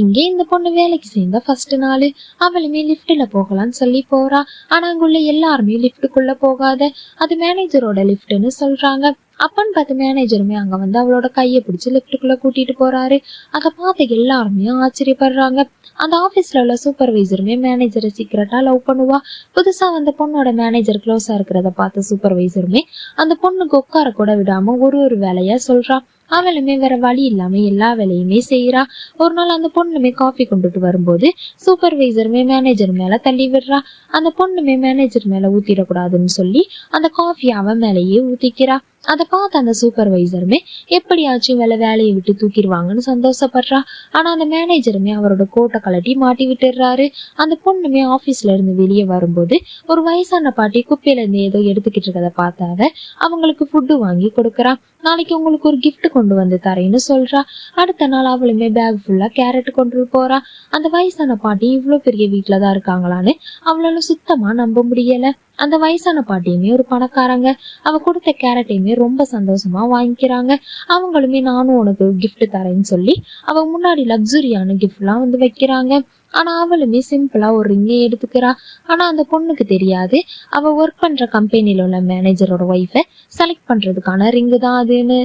இங்கே இந்த பொண்ணு வேலைக்கு சேர்ந்த ஃபர்ஸ்ட் நாள் அவளுமே லிப்ட்ல போகலான்னு சொல்லி போறா. ஆனா அங்குள்ள எல்லாருமே லிப்டுக்குள்ள போகாத, அது மேனேஜரோட லிப்ட்னு சொல்றாங்க. அப்பன்னு பார்த்து மேனேஜருமே அங்க வந்து அவளோட கையை பிடிச்சு லிப்டுக்குள்ள கூட்டிட்டு போறாரு. அதை பார்த்து எல்லாருமே ஆச்சரியப்படுறாங்க. அந்த ஆபீஸ்ல உள்ள சூப்பர்வைசருமே மேனேஜரை சீக்கிரட்டா லவ் பண்ணுவா. புதுசா அந்த பொண்ணோட மேனேஜர் க்ளோஸா இருக்கிறத பார்த்த சூப்பர்வைசருமே அந்த பொண்ணுக்கு உட்கார கூட விடாம ஒரு வேலையா சொல்றா. அவளுமே வேற வழி இல்லாம எல்லா வேலையுமே செய்யறா. ஒரு நாள் அந்த பொண்ணுமே காஃபி கொண்டுட்டு வரும்போது சூப்பர்வைசருமே மேனேஜர் மேல தள்ளி விடுறா. அந்த பொண்ணுமே மேனேஜர் மேல ஊத்திடக்கூடாதுன்னு சொல்லி அந்த காஃபி அவன் மேலேயே ஊத்திக்கிறா. அதை பார்த்து அந்த சூப்பர்வைசருமே எப்படியாச்சும் வேலையை விட்டு தூக்கிடுவாங்கன்னு சந்தோஷப்படுறா. ஆனா அந்த மேனேஜருமே அவரோட கோட்டை கலட்டி மாட்டி விட்டுடுறாரு. அந்த பொண்ணுமே ஆபீஸ்ல இருந்து வெளியே வரும்போது ஒரு வயசான பாட்டி குப்பையில இருந்து ஏதோ எடுத்துக்கிட்டு இருக்கத பார்த்தாவ அவங்களுக்கு ஃபுட்டு வாங்கி கொடுக்குறா. நாளைக்கு உங்களுக்கு ஒரு கிஃப்ட் கொண்டு வந்து தரேன்னு சொல்றா. அடுத்த நாள் அவளுமே பேக் ஃபுல்லா கேரட் கொண்டு போறா. அந்த வயசான பாட்டி இவ்வளவு பெரிய வீட்டுலதான் இருக்காங்களான்னு அவளால சுத்தமா நம்ப முடியல. அந்த வயசான பாட்டியுமே ஒரு பணக்காரங்க. அவ கொடுத்த கேரட்டையுமே ரொம்ப சந்தோஷமா வாங்கிக்கிறாங்க. அவங்களுமே நானும் உனக்கு கிஃப்ட் தரேன்னு சொல்லி அவ முன்னாடி லக்ஸுரியான கிஃப்ட் எல்லாம் வந்து வைக்கிறாங்க. ஆனா அவளுமே சிம்பிளா ஒரு ரிங்கை எடுத்துக்கிறா. ஆனா அந்த பொண்ணுக்கு தெரியாது அவ ஒர்க் பண்ற கம்பெனில உள்ள மேனேஜரோட ஒய்ஃபை செலக்ட் பண்றதுக்கான ரிங்கு தான் அதுன்னு.